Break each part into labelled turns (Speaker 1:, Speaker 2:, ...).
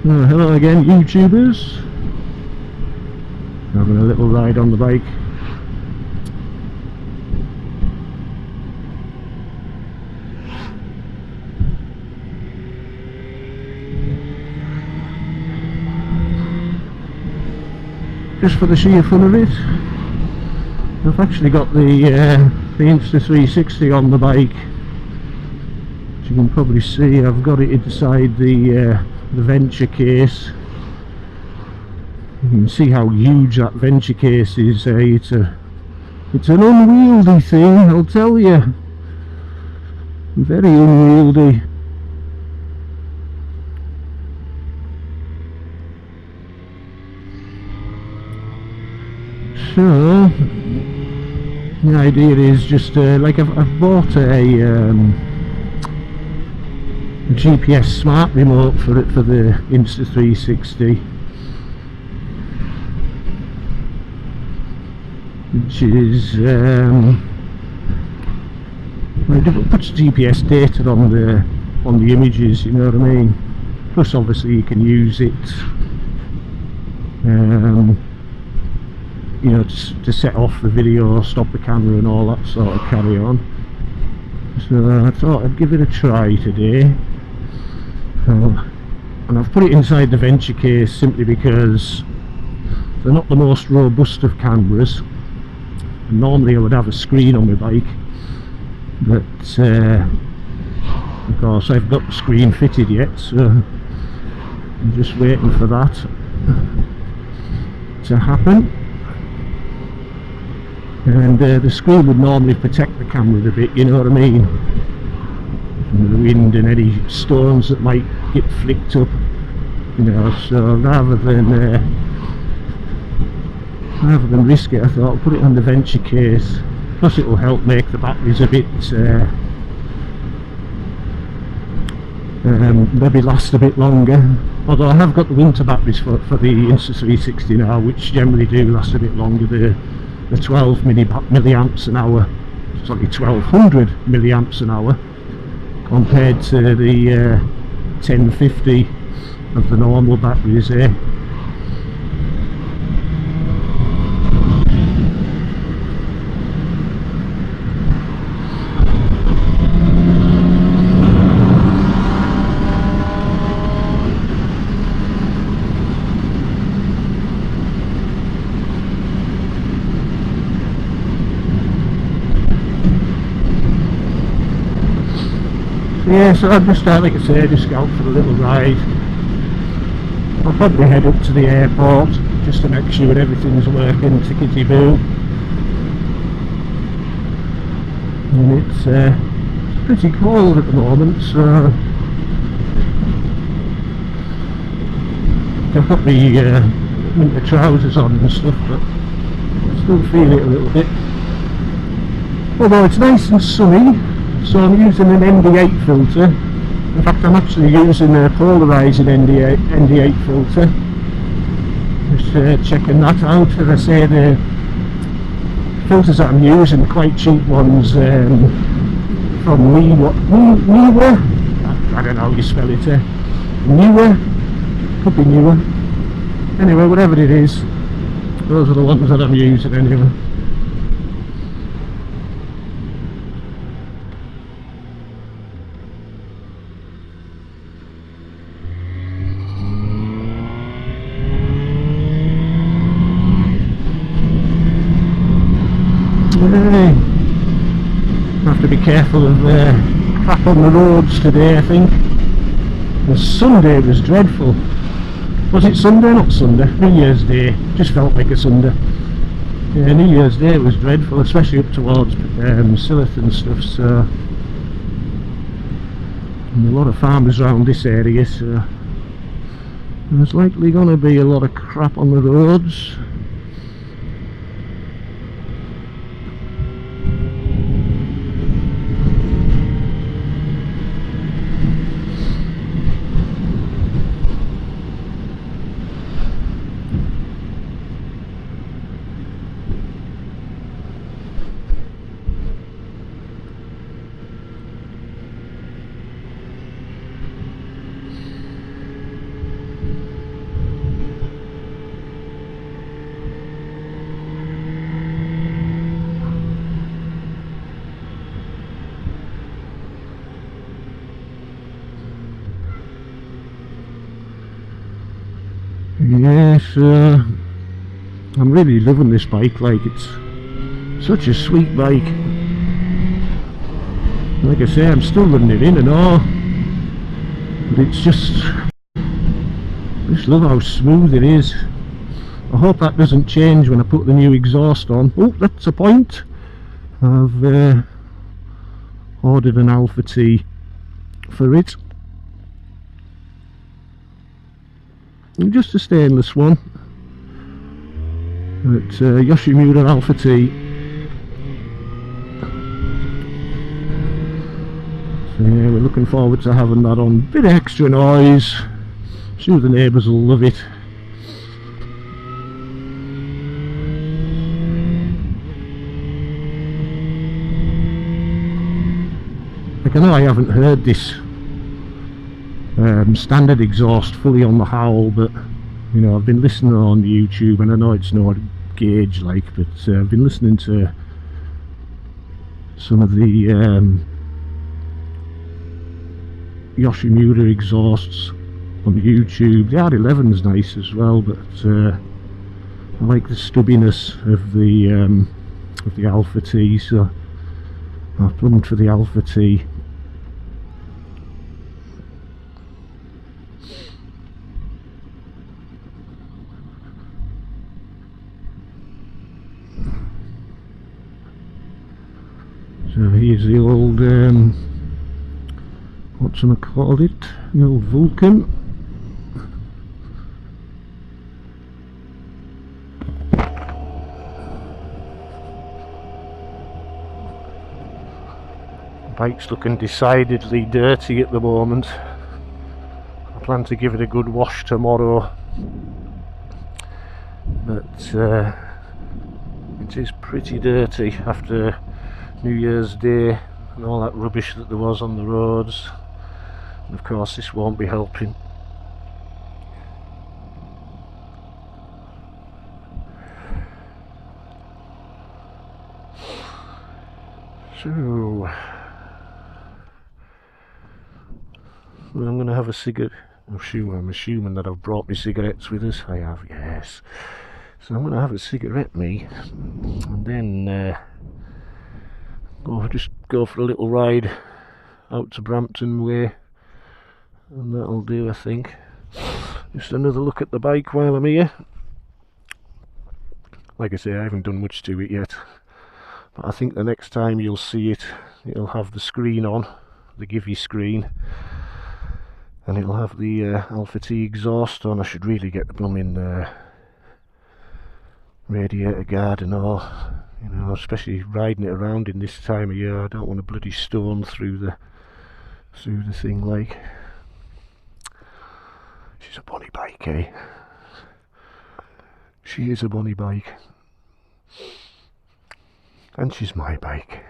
Speaker 1: Hello again, YouTubers. Having a little ride on the bike. Just for the sheer fun of it. I've actually got the Insta360 on the bike. As you can probably see, I've got it inside the venture case. You can see how huge that venture case is. It's an unwieldy thing, I'll tell you. Very unwieldy. So the idea is just like I've bought a GPS smart remote for the Insta360, which is it puts GPS data on the images, you know what I mean. Plus obviously you can use it you know, to set off the video, stop the camera and all that sort of carry on. So I thought I'd give it a try today. And I've put it inside the venture case simply because they're not the most robust of cameras. And normally I would have a screen on my bike, but of course I've got the screen fitted yet, so I'm just waiting for that to happen. And the screen would normally protect the camera a bit, you know what I mean, from the wind and any stones that might get flicked up, you know. So rather than risk it, I thought I'll put it on the venture case. Plus it will help make the batteries a bit maybe last a bit longer. Although I have got the winter batteries for the Insta360 now, which generally do last a bit longer. The 12 milliamps an hour, sorry, 1200 milliamps an hour, compared to the 1050 of the normal batteries there. Yeah, so I'm just like I say, just go out for a little ride. I'll probably head up to the airport just to make sure everything's working tickety-boo. And it's pretty cold at the moment, so I've got the winter trousers on and stuff, but I still feel it a little bit. Although it's nice and sunny. So I'm using an ND8 filter. In fact, I'm actually using a polarizing ND8 filter. Just checking that out. As I say, the filters that I'm using are quite cheap ones from Niwa. I don't know how you spell it. Niwa? Could be Niwa. Anyway, whatever it is, those are the ones that I'm using anyway. I have to be careful of crap on the roads today, I think. The Sunday was dreadful. Was it Sunday? Not Sunday. New Year's Day. Just felt like a Sunday. Yeah, New Year's Day was dreadful, especially up towards Sillith and stuff, so. And a lot of farmers around this area, so there's likely going to be a lot of crap on the roads. Yes, I'm really loving this bike. Like, it's such a sweet bike. Like I say, I'm still running it in and all, but it's just, I just love how smooth it is. I hope that doesn't change when I put the new exhaust on. Oh, that's a point. I've ordered an Alpha T for it. And just a stainless one. It's Yoshimura Alpha T. So yeah, we're looking forward to having that on. Bit of extra noise. Sure the neighbours will love it. Like, I know I haven't heard this standard exhaust fully on the Howl, but you know, I've been listening on YouTube, and I know it's not gauge like, but I've been listening to some of the Yoshimura exhausts on YouTube. The R11's nice as well, but I like the stubbiness of the Alpha T, so I've plumbed for the Alpha T. So here's the old, what's I called it? The old Vulcan. The bike's looking decidedly dirty at the moment. I plan to give it a good wash tomorrow, but it is pretty dirty after New Year's Day and all that rubbish that there was on the roads, and of course this won't be helping. So I'm going to have a cigarette. I'm assuming that I've brought my cigarettes with us. I have, yes. So I'm going to have a cigarette, me, and then just go for a little ride out to Brampton Way, and that'll do, I think. Just another look at the bike while I'm here. Like I say, I haven't done much to it yet, but I think the next time you'll see it, it'll have the screen on, the Givey screen, and it'll have the Alpha T exhaust on. I should really get the blooming radiator guard and all. You know, especially riding it around in this time of year, I don't want a bloody stone through the thing. Like, she's a bonny bike, eh? She is a bonny bike, and she's my bike.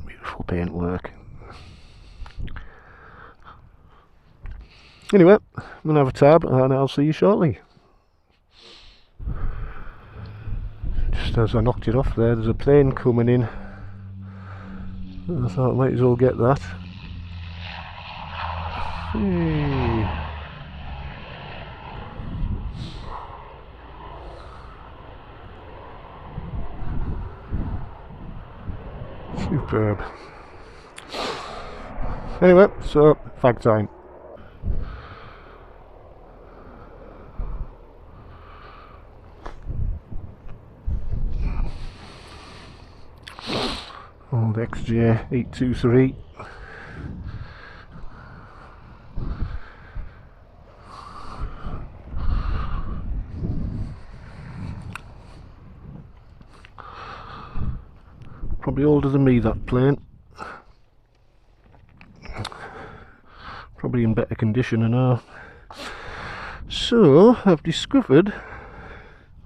Speaker 1: Beautiful paintwork. Anyway, I'm gonna have a tab, and I'll see you shortly. Just as I knocked it off there's a plane coming in. I thought I might as well get that. Hey. Superb. Anyway, so fag time. Old XJ823. Probably older than me, that plane. Probably in better condition than her. So I've discovered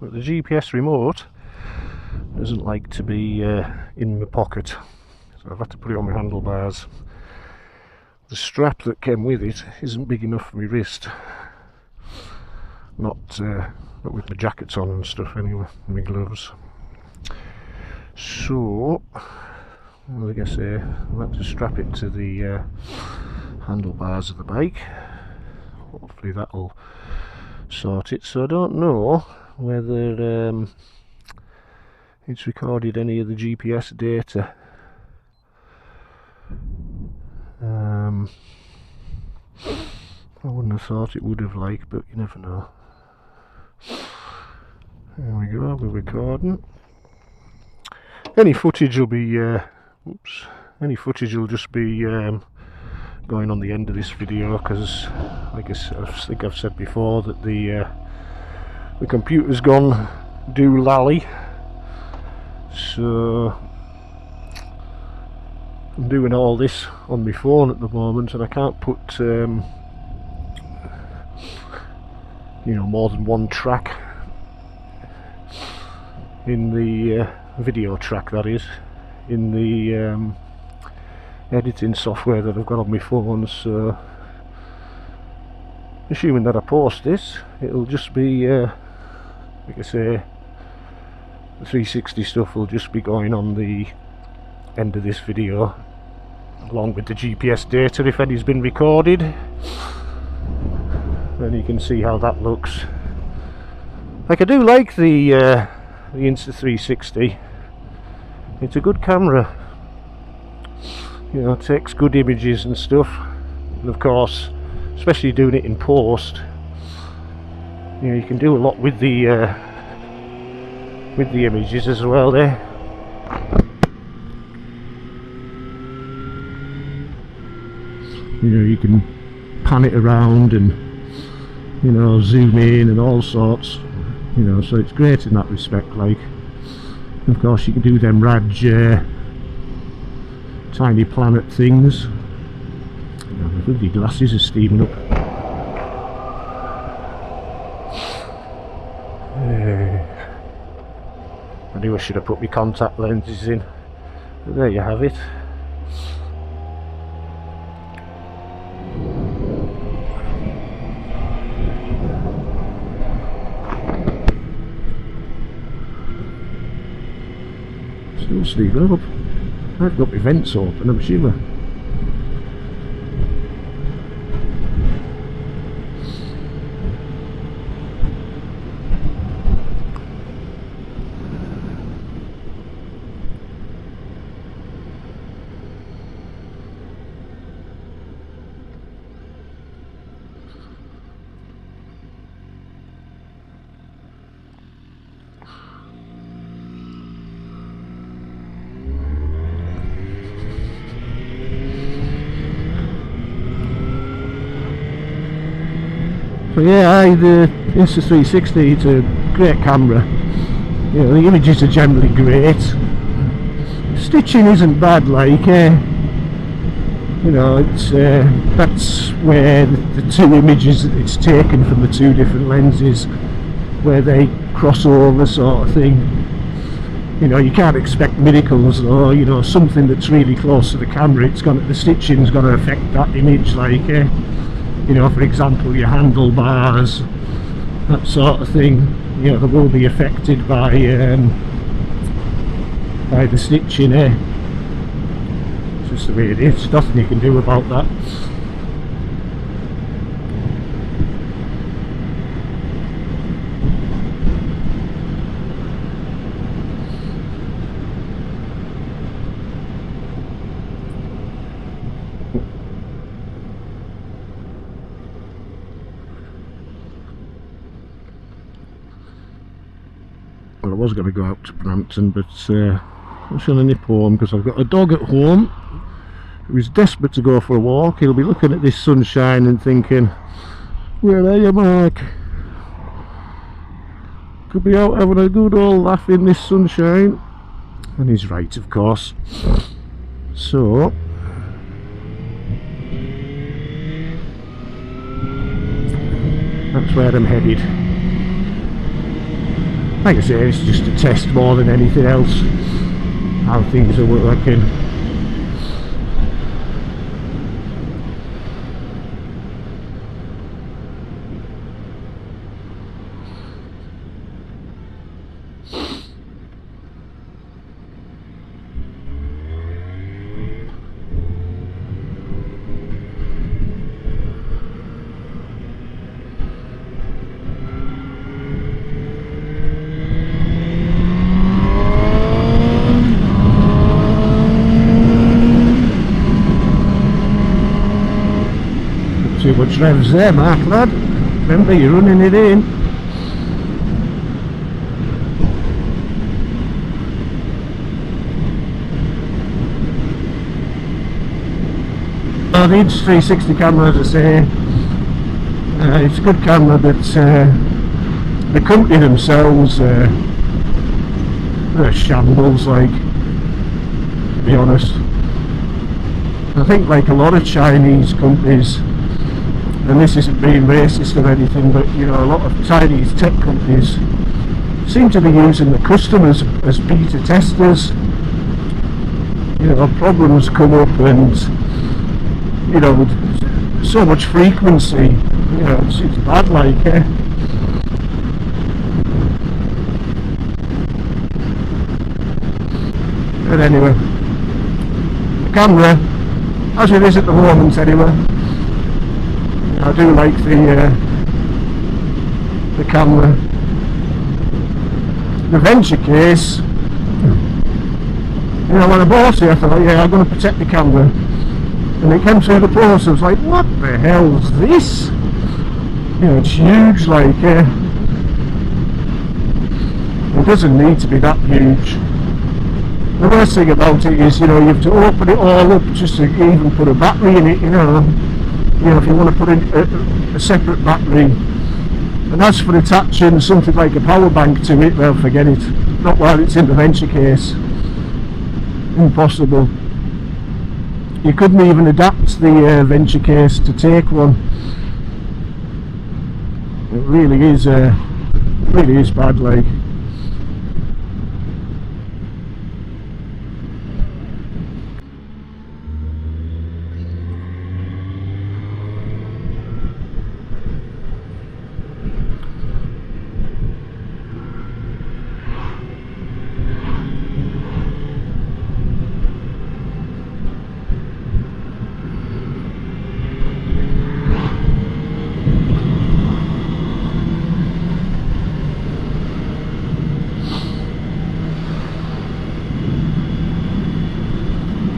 Speaker 1: that the GPS remote doesn't like to be in my pocket, so I've had to put it on my handlebars. The strap that came with it isn't big enough for my wrist. Not with my jackets on and stuff anyway, and my gloves. So, like I say, I'll have to strap it to the handlebars of the bike, hopefully that'll sort it. So I don't know whether it's recorded any of the GPS data. I wouldn't have thought it would have, like, but you never know. There we go, we're recording. Any footage will be any footage will just be going on the end of this video, because like I think I've said before that the computer's gone doolally, so I'm doing all this on my phone at the moment, and I can't put you know, more than one track in the video track, that is, in the editing software that I've got on my phone. So assuming that I post this, it'll just be like I say, the 360 stuff will just be going on the end of this video, along with the GPS data if any's been recorded. Then you can see how that looks. Like, I do like the Insta360. It's a good camera, you know, it takes good images and stuff, and of course, especially doing it in post, you know, you can do a lot with the images as well there. You know, you can pan it around and, you know, zoom in and all sorts, you know, so it's great in that respect. Like, of course you can do them rad tiny planet things. You know, the bloody glasses are steaming up. I knew I should have put my contact lenses in, but there you have it. Still sleeping up. I've got my vents open, I'm sure. So yeah, the Insta360, it's a great camera. You know, the images are generally great. Stitching isn't bad, like, you know, it's that's where the two images that it's taken from the two different lenses, where they cross over, sort of thing. You know, you can't expect miracles, or, you know, something that's really close to the camera, the stitching's going to affect that image, like, you know, for example, your handlebars, that sort of thing, you know, they will be affected by the stitching, It's just the way it is, nothing you can do about that. Well, I was going to go out to Brampton, but I'm just going to nip home because I've got a dog at home who's desperate to go for a walk. He'll be looking at this sunshine and thinking, where are you, Mark? Could be out having a good old laugh in this sunshine. And he's right, of course. So that's where I'm headed. Like I say, it's just a test more than anything else, how things are working. Too much revs there, Mark, lad. Remember, you're running it in. The Insta360 camera, as I say, it's a good camera, but the company themselves, they're shambles, like, to be honest. I think like a lot of Chinese companies, and this isn't being racist or anything, but you know, a lot of Chinese tech companies seem to be using the customers as beta testers. You know, problems come up and, you know, with so much frequency, you know, it's bad, like, But anyway, the camera, as it is at the moment anyway, I do like the camera. The venture case, you know, when I bought it I thought, yeah, I'm going to protect the camera, and it came through the post, I was like, what the hell's this? You know, it's huge, like, it doesn't need to be that huge. The worst thing about it is, you know, you have to open it all up just to even put a battery in it, you know. You know, if you want to put in a separate battery. And as for attaching something like a power bank to it, well, forget it. Not while it's in the venture case. Impossible. You couldn't even adapt the venture case to take one. It really is bad, like.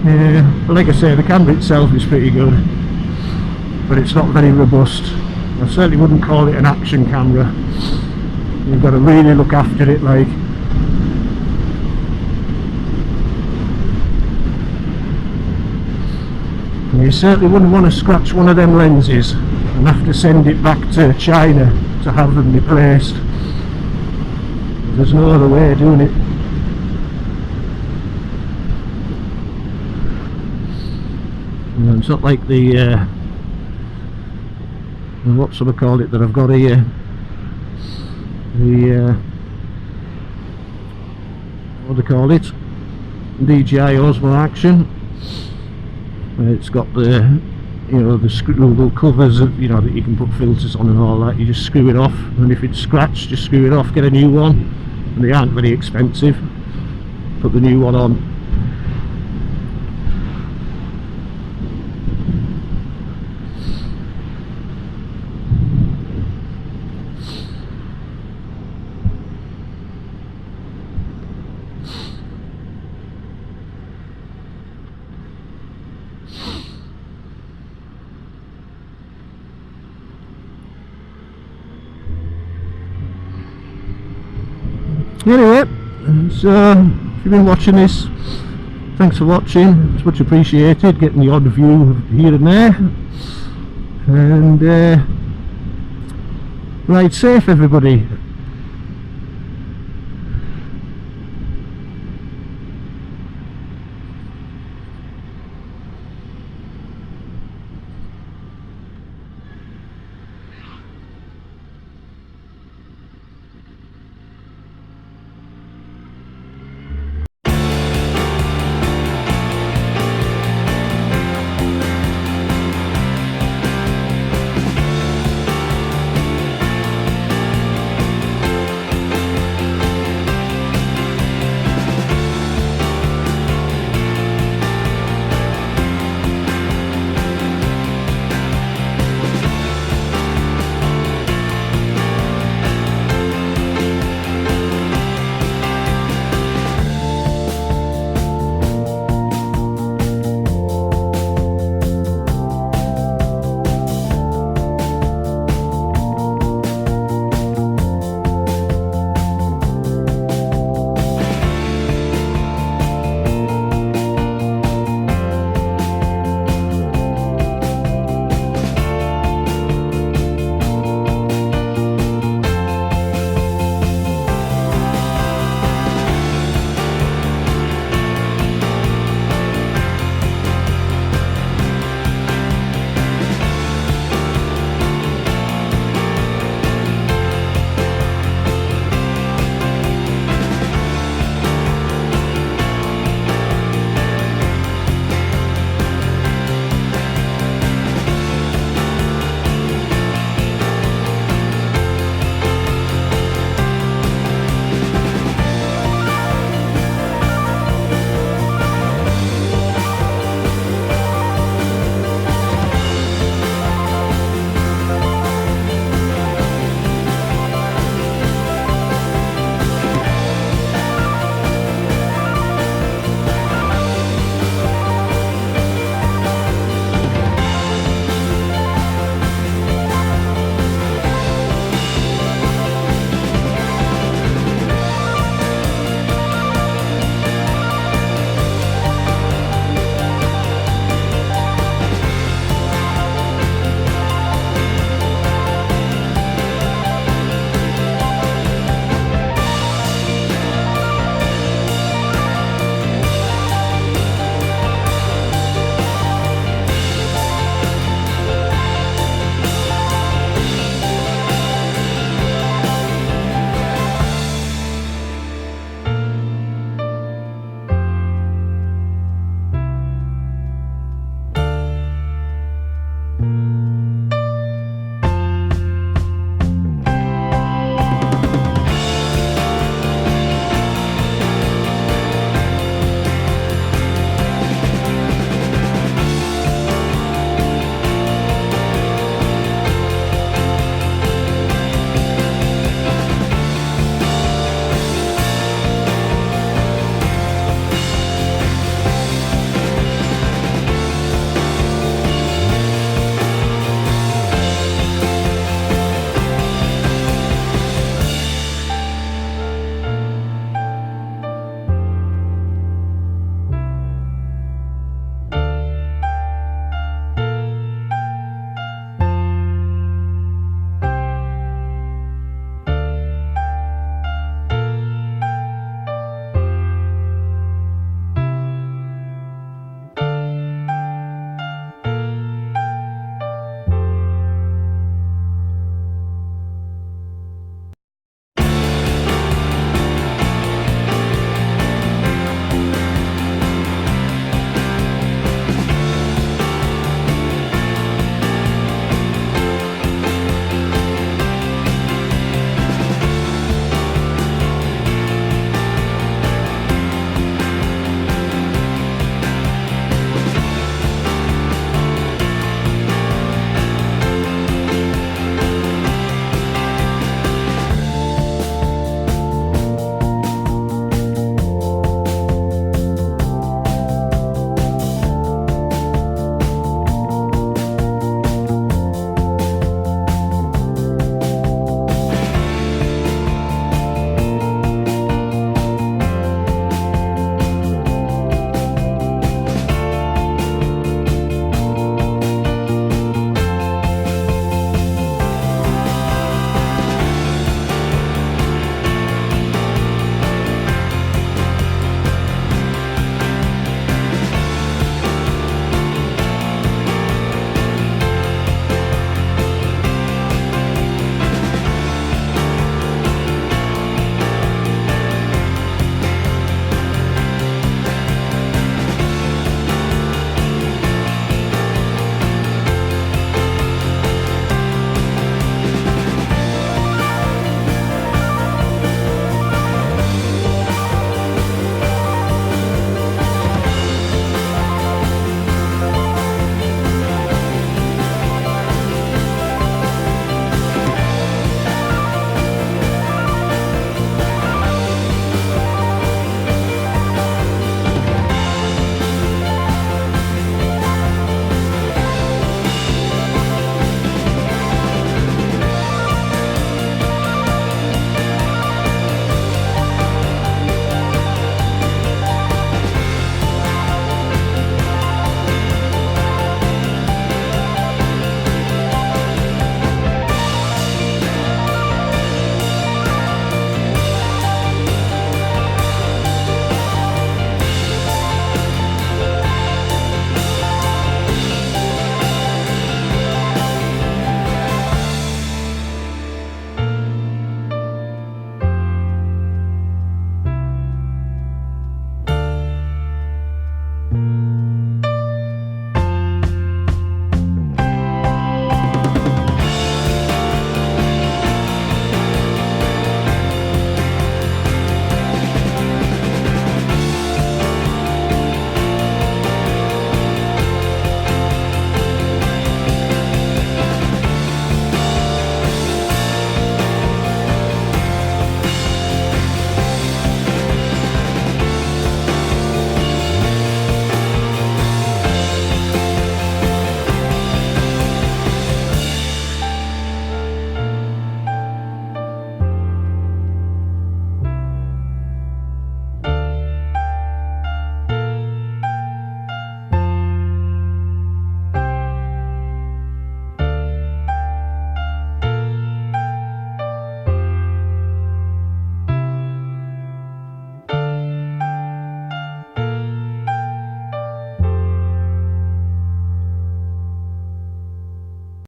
Speaker 1: Yeah, but like I say, the camera itself is pretty good, but it's not very robust. I certainly wouldn't call it an action camera. You've got to really look after it, like. And you certainly wouldn't want to scratch one of them lenses and have to send it back to China to have them replaced. There's no other way of doing it. It's not like the what sort of call it that I've got here, the what do they call it, DJI Osmo Action. It's got the, you know, the screwable covers, you know, that you can put filters on and all that. You just screw it off, and if it's scratched, just screw it off, get a new one, and they aren't very expensive. Put the new one on. Anyway, so if you've been watching this, thanks for watching. It's much appreciated, getting the odd view here and there. And ride safe, everybody.